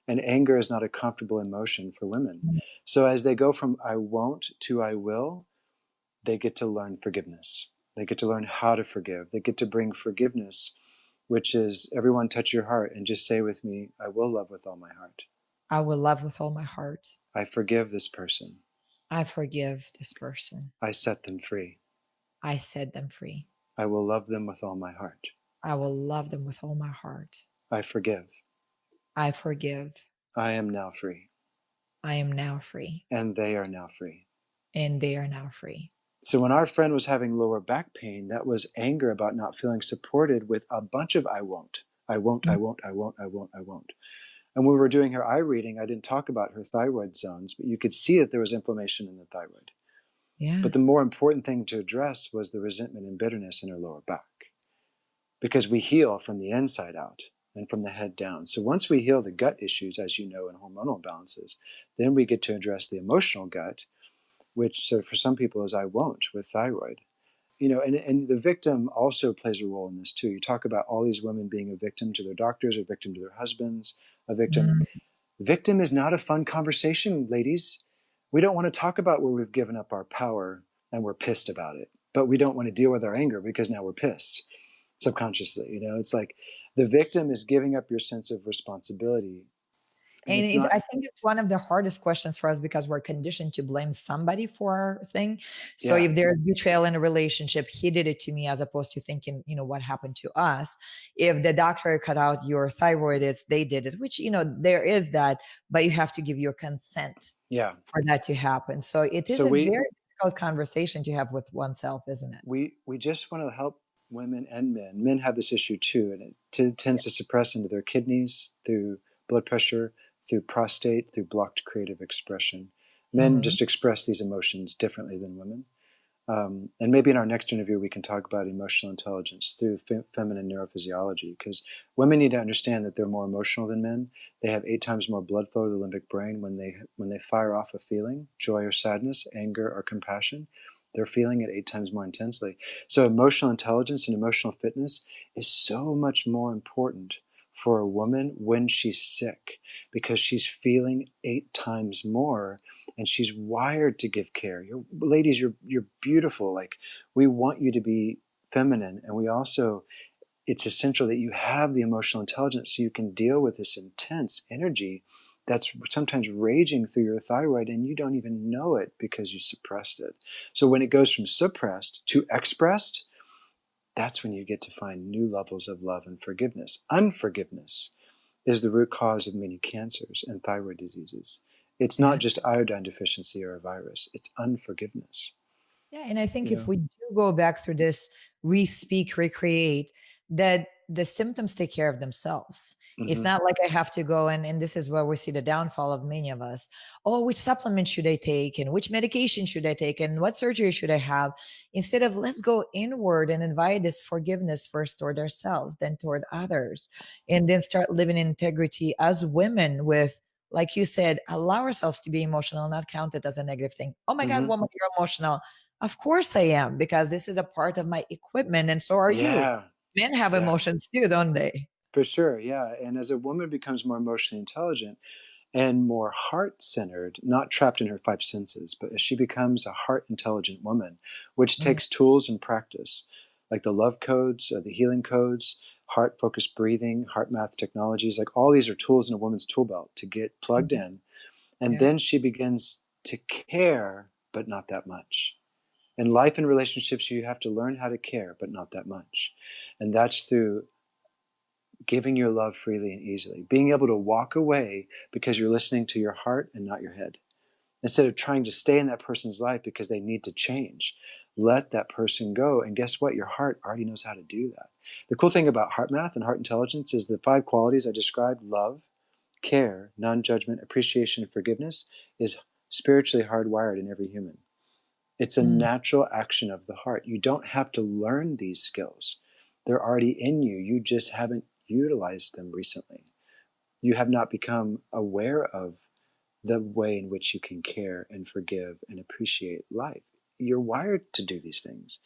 And anger is not a comfortable emotion for women. So as they go from I won't to I will, they get to learn forgiveness. They get to learn how to forgive. They get to bring forgiveness, which is everyone touch your heart and just say with me, I will love with all my heart. I will love with all my heart. I forgive this person. I forgive this person. I set them free. I set them free. I will love them with all my heart. I will love them with all my heart. I forgive. I forgive. I am now free. I am now free. And they are now free. And they are now free. So when our friend was having lower back pain, that was anger about not feeling supported with a bunch of I won't. I won't, I won't, I won't, I won't, I won't. And when we were doing her eye reading, I didn't talk about her thyroid zones, but you could see that there was inflammation in the thyroid. Yeah. But the more important thing to address was the resentment and bitterness in her lower back. Because we heal from the inside out and from the head down. So once we heal the gut issues, as you know, in hormonal imbalances, then we get to address the emotional gut, which so for some people is I won't with thyroid. and the victim also plays a role in this too. You talk about all these women being a victim to their doctors, a victim to their husbands, a victim. Mm. Victim is not a fun conversation, ladies. We don't want to talk about where we've given up our power and we're pissed about it, but we don't want to deal with our anger because now we're pissed subconsciously. It's like the victim is giving up your sense of responsibility. And And it's not, I think it's one of the hardest questions for us because we're conditioned to blame somebody for our thing. So yeah, if there's betrayal in a relationship, he did it to me, as opposed to thinking, what happened to us. If the doctor cut out your thyroid, they did it, which, there is that, but you have to give your consent yeah. for that to happen. So it is So a very difficult conversation to have with oneself, isn't it? we just want to help women and men. Men have this issue too, and it tends to suppress into their kidneys through blood pressure, through prostate, through blocked creative expression. Men Mhm. just express these emotions differently than women. And maybe in our next interview, we can talk about emotional intelligence through feminine neurophysiology, because women need to understand that they're more emotional than men. They have 8 times more blood flow to the limbic brain when they fire off a feeling, joy or sadness, anger or compassion. They're feeling it 8 times more intensely. So emotional intelligence and emotional fitness is so much more important for a woman when she's sick, because she's feeling 8 times more, and she's wired to give care. Ladies, you're beautiful. Like, we want you to be feminine, and we also, it's essential that you have the emotional intelligence so you can deal with this intense energy that's sometimes raging through your thyroid and you don't even know it because you suppressed it. So when it goes from suppressed to expressed, that's when you get to find new levels of love and forgiveness. Unforgiveness is the root cause of many cancers and thyroid diseases. It's not Yeah. just iodine deficiency or a virus, it's unforgiveness. Yeah, and I think You if know? we do go back through this re-speak, recreate, that the symptoms take care of themselves. It's Mm-hmm. not like I have to go and this is where we see the downfall of many of us. Oh, which supplement should I take? And which medication should I take? And what surgery should I have? Instead of let's go inward and invite this forgiveness first toward ourselves, then toward others, and then start living in integrity as women with, like you said, allow ourselves to be emotional, not count it as a negative thing. Oh my God, Mm-hmm. woman, you're emotional. Of course I am, because this is a part of my equipment, and so are you. Yeah. Men have Yeah. emotions too, don't they? For sure. Yeah. And as a woman becomes more emotionally intelligent and more heart centered, not trapped in her 5 senses, but as she becomes a heart intelligent woman, which Mm, takes tools and practice, like the love codes, the healing codes, heart focused breathing, heart math technologies, like all these are tools in a woman's tool belt to get plugged mhm. in. And Yeah. then she begins to care, but not that much. In life and relationships, you have to learn how to care, but not that much. And that's through giving your love freely and easily, being able to walk away because you're listening to your heart and not your head. Instead of trying to stay in that person's life because they need to change, let that person go. And guess what? Your heart already knows how to do that. The cool thing about heart math and heart intelligence is the 5 qualities I described: love, care, non judgment, appreciation, and forgiveness is spiritually hardwired in every human. It's a Mm, natural action of the heart. You don't have to learn these skills. They're already in you. You just haven't utilized them recently. You have not become aware of the way in which you can care and forgive and appreciate life. You're wired to do these things.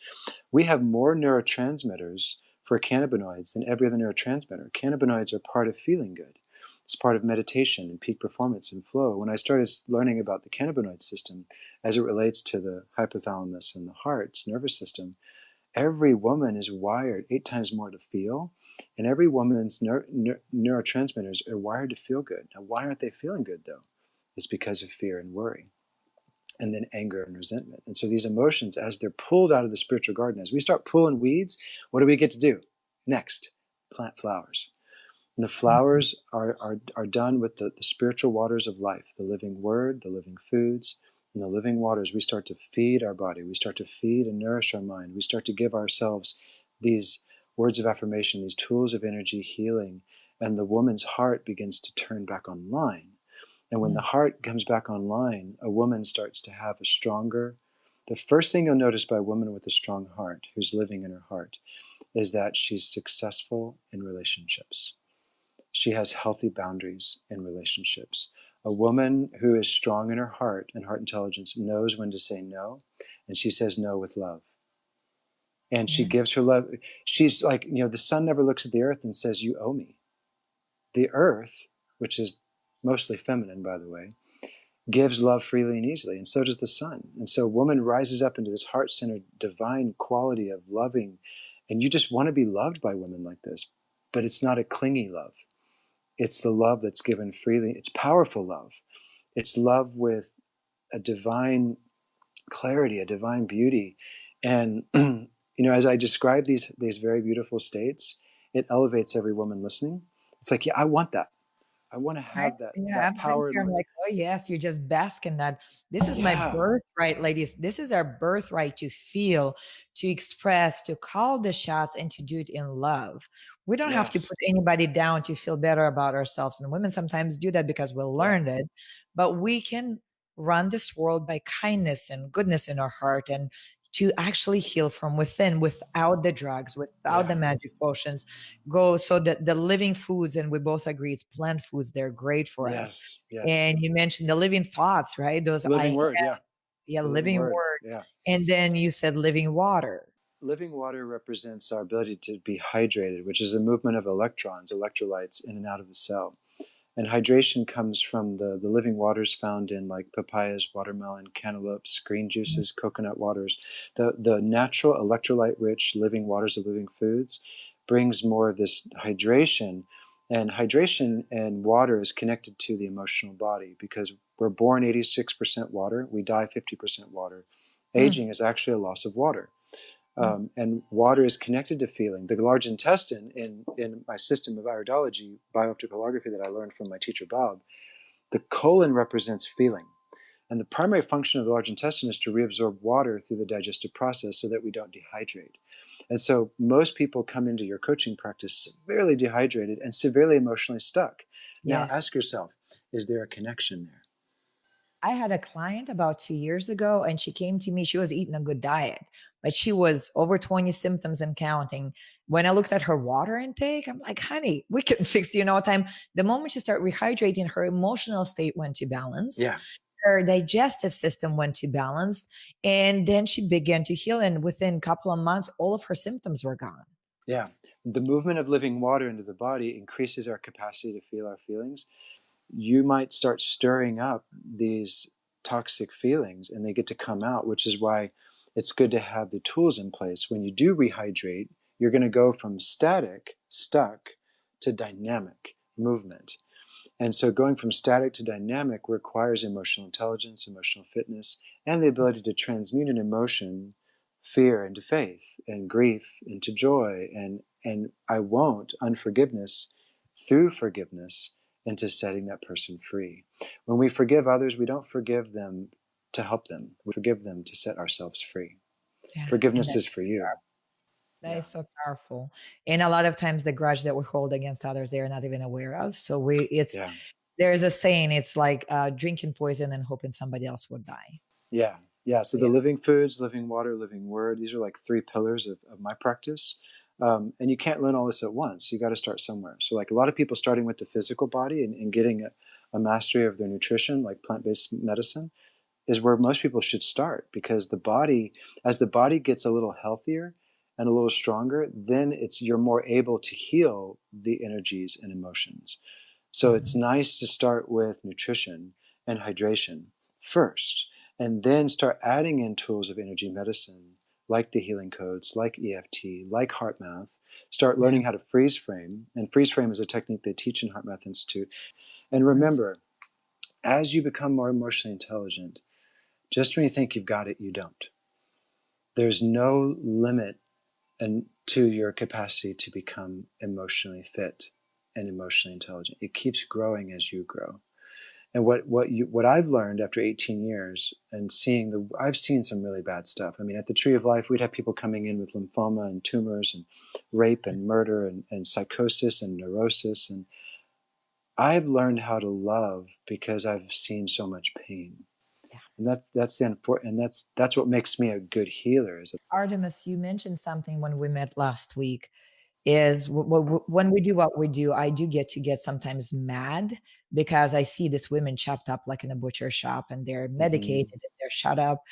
We have more neurotransmitters for cannabinoids than every other neurotransmitter. Cannabinoids are part of feeling good. It's part of meditation and peak performance and flow. When I started learning about the cannabinoid system as it relates to the hypothalamus and the heart's nervous system, every woman is wired 8 times more to feel, and every woman's neurotransmitters are wired to feel good. Now, why aren't they feeling good though? It's because of fear and worry, and then anger and resentment. And so these emotions, as they're pulled out of the spiritual garden, as we start pulling weeds, what do we get to do next? Plant flowers. And the mhm. flowers are done with the spiritual waters of life, the living word, the living foods, and the living waters. We start to feed our body. We start to feed and nourish our mind. We start to give ourselves these words of affirmation, these tools of energy healing, and the woman's heart begins to turn back online. And when the Mm. heart comes back online, a woman starts to have a stronger. The first thing you'll notice by a woman with a strong heart, who's living in her heart, is that she's successful in relationships. She has healthy boundaries in relationships. A woman who is strong in her heart and heart intelligence knows when to say no, and she says no with love. and she Yeah. gives her love. She's like, the sun never looks at the earth and says, you owe me. The earth, which is mostly feminine, by the way, gives love freely and easily, and so does the sun. And so woman rises up into this heart-centered divine quality of loving, and you just want to be loved by women like this. But it's not a clingy love. It's the love that's given freely. It's powerful love. It's love with a divine clarity, a divine beauty. And as I describe these very beautiful states, it elevates every woman listening. It's like, yeah, I want that. I want to Right? have Yeah, that power. absolutely. I'm like, oh yes, you just bask in that. This is my Yeah. birthright, ladies. This is our birthright to feel, to express, to call the shots, and to do it in love. We don't have to Yes. put anybody down to feel better about ourselves. And women sometimes do that because we Yeah. learned it. But we can run this world by kindness and goodness in our heart and to actually heal from within without the drugs, without the Yeah. magic potions go so that the living foods, and we both agree it's plant foods, they're great for us. Yes. Yes. And you mentioned the living thoughts, right? Those I Living am, word. Yeah. yeah, The living living word. word. Yeah. And then you said living water. Living water represents our ability to be hydrated, which is the movement of electrons, electrolytes in and out of the cell. And hydration comes from the living waters found in like papayas, watermelon, cantaloupes, green Mm, juices, coconut waters. The natural electrolyte rich living waters of living foods brings more of this hydration. And hydration and water is connected to the emotional body because we're born 86% water, we die 50% water. mm, Aging is actually a loss of water. mm. And water is connected to feeling. The large intestine, in my system of iridology, bioopticalography that I learned from my teacher Bob, the colon represents feeling. And the primary function of the large intestine is to reabsorb water through the digestive process so that we don't dehydrate. And so most people come into your coaching practice severely dehydrated and severely emotionally stuck. Now Yes. ask yourself, is there a connection there? I had a client about 2 years ago, and she came to me. She was eating a good diet, but she was over 20 symptoms and counting. When I looked at her water intake, I'm like, honey, we can fix you in no time. The moment she started rehydrating, her emotional state went to balance, Yeah. her digestive system went to balance, and then she began to heal. And within a couple of months, all of her symptoms were gone. Yeah. The movement of living water into the body increases our capacity to feel our feelings. You might start stirring up these toxic feelings and they get to come out, which is why it's good to have the tools in place. When you do rehydrate, you're going to go from static, stuck, to dynamic movement. And so going from static to dynamic requires emotional intelligence, emotional fitness, and the ability to transmute an emotion, fear, into faith, and grief into joy, and I won't, unforgiveness, through forgiveness into setting that person free. When we forgive others, we don't forgive them to help them. We forgive them to set ourselves free. Yeah. And Forgiveness that, is for you. that Yeah. is so powerful. And a lot of times the grudge that we hold against others, they're not even aware of. So Yeah. there's a saying, it's like drinking poison and hoping somebody else would die. Yeah. Yeah. So So the yeah. living foods, living water, living word, these are like three pillars of my practice. And you can't learn all this at once. You got to start somewhere. So like a lot of people starting with the physical body and getting a mastery of their nutrition, like plant-based medicine, is where most people should start because the body, as the body gets a little healthier and a little stronger, then you're more able to heal the energies and emotions. So it's Mhm. nice to start with nutrition and hydration first, and then start adding in tools of energy medicine like the healing codes, like EFT, like heart math. Start Yeah. learning how to freeze frame. And freeze frame is a technique they teach in Heart Math Institute. And Abs- remember, as you become more emotionally intelligent, just when you think you've got it, you don't. There's no limit to your capacity to become emotionally fit and emotionally intelligent. It keeps growing as you grow. And what I've learned after 18 years and I've seen some really bad stuff. I mean, at the Tree of Life, we'd have people coming in with lymphoma and tumors and rape and murder and psychosis and neurosis. And I've learned how to love because I've seen so much pain. Yeah. And that's what makes me a good healer. Artemis, you mentioned something when we met last week. Is when we do what we do, I do get sometimes mad because I see these women chopped up like in a butcher shop and they're medicated Mm-hmm. and they're shut up.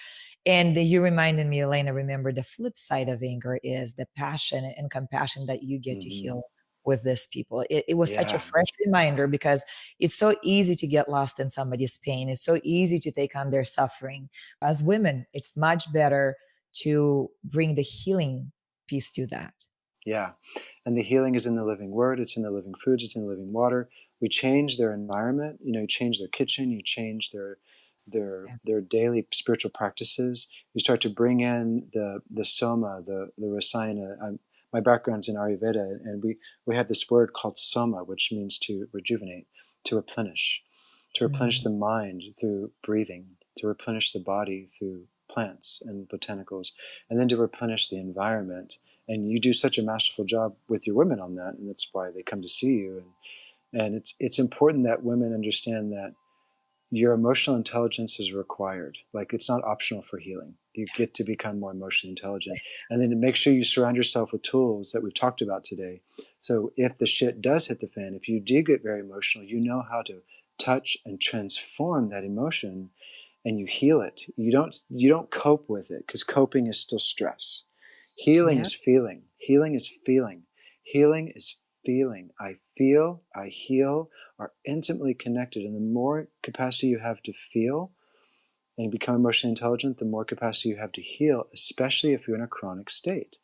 And you reminded me, Elena, remember the flip side of anger is the passion and compassion that you get to Hmm. heal with these people. It was such a Yeah. fresh reminder because it's so easy to get lost in somebody's pain. It's so easy to take on their suffering. As women, it's much better to bring the healing piece to that. Yeah. And the healing is in the living word, it's in the living foods, it's in the living water. We change their environment, you change their kitchen, you change Yeah. their daily spiritual practices. You start to bring in the soma, the rasayana. My background's in Ayurveda, and we have this word called soma, which means to rejuvenate, to replenish Mm. the mind through breathing, to replenish the body through plants and botanicals, and then to replenish the environment. And you do such a masterful job with your women on that, and that's why they come to see you. And it's important that women understand that your emotional intelligence is required. Like, it's not optional for healing. You get to become more emotionally intelligent, and then to make sure you surround yourself with tools that we've talked about today. So if the shit does hit the fan, if you do get very emotional, you know how to touch and transform that emotion, and you heal it. You don't cope with it, because coping is still stress. Healing Yeah. is feeling. Healing is feeling. Healing is feeling. I feel, I heal, are intimately connected. And the more capacity you have to feel and become emotionally intelligent, the more capacity you have to heal, especially if you're in a chronic state.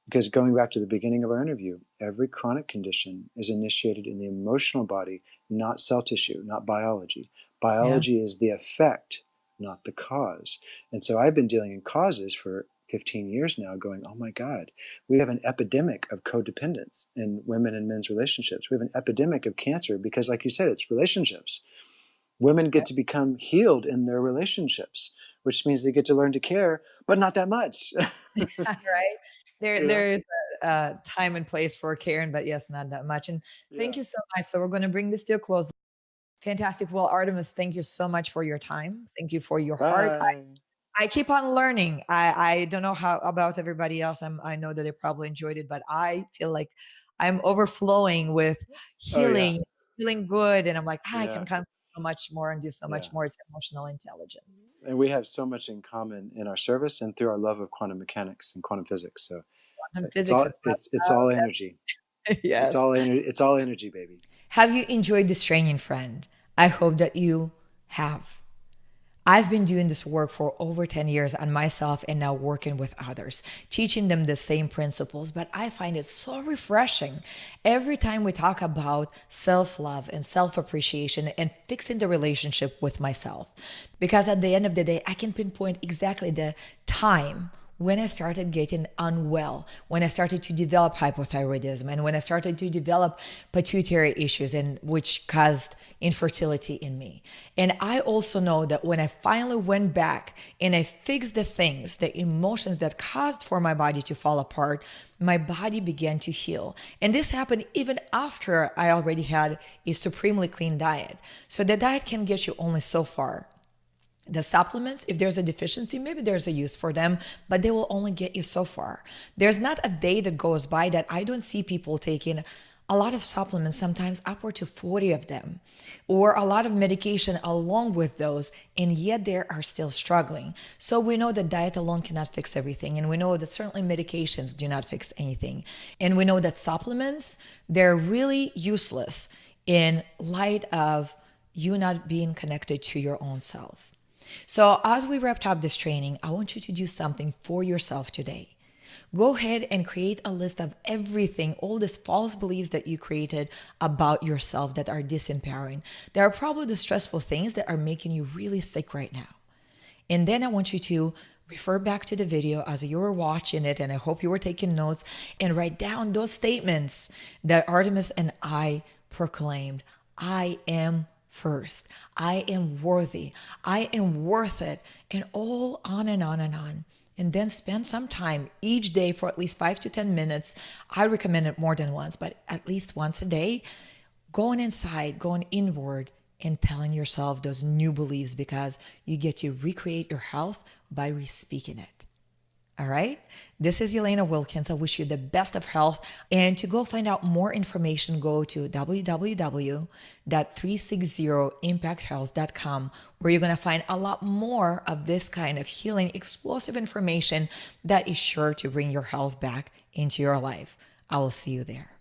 Because going back to the beginning of our interview, every chronic condition is initiated in the emotional body, not cell tissue, not biology. Yeah. Biology is the effect, not the cause. And so I've been dealing in causes for 15 years now, going, oh my God, we have an epidemic of codependence in women and men's relationships. We have an epidemic of cancer because, like you said, it's relationships. Women Yeah. get to become healed in their relationships, which means they get to learn to care, but not that much. Right. You know? There's a time and place for caring, but yes, not that much. And thank Yeah. you so much. So we're going to bring this to a close. Fantastic. Well, Artemis, thank you so much for your time. Thank you for your heart. Bye. I keep on learning. I don't know how about everybody else. I know that they probably enjoyed it, but I feel like I'm overflowing with Oh yeah. healing, feeling good, and I'm like, I can Yeah. come so much more and do so Yeah. much more. It's emotional intelligence. And we have so much in common in our service and through our love of quantum mechanics and quantum physics. So Quantum it's physics, all it's it's all not energy. about It's yes. all it's all energy, baby. Have you enjoyed this training, friend? I hope that you have. I've been doing this work for over 10 years on myself and now working with others, teaching them the same principles. But I find it so refreshing every time we talk about self love and self appreciation and fixing the relationship with myself. Because at the end of the day, I can pinpoint exactly the time when I started getting unwell, when I started to develop hypothyroidism, and when I started to develop pituitary issues, and which caused infertility in me. And I also know that when I finally went back and I fixed the things, the emotions that caused for my body to fall apart, my body began to heal. And this happened even after I already had a supremely clean diet. So the diet can get you only so far. The supplements, if there's a deficiency, maybe there's a use for them, but they will only get you so far. There's not a day that goes by that I don't see people taking a lot of supplements, sometimes upward to 40 of them, or a lot of medication along with those, and yet they are still struggling. So we know that diet alone cannot fix everything, and we know that certainly medications do not fix anything. And we know that supplements, they're really useless in light of you not being connected to your own self. So, as we wrapped up this training, I want you to do something for yourself today. Go ahead and create a list of everything, all these false beliefs that you created about yourself that are disempowering. There are probably the stressful things that are making you really sick right now. And then I want you to refer back to the video as you were watching it, and I hope you were taking notes, and write down those statements that Artemis and I proclaimed. I am first. I am worthy. I am worth it. And all on and on and on. And then spend some time each day for at least 5 to 10 minutes. I recommend it more than once, but at least once a day, going inside, going inward, and telling yourself those new beliefs, because you get to recreate your health by re-speaking it. All right. This is Yelena Wilkins. I wish you the best of health. And to go find out more information, go to www.360impacthealth.com, where you're going to find a lot more of this kind of healing, explosive information that is sure to bring your health back into your life. I will see you there.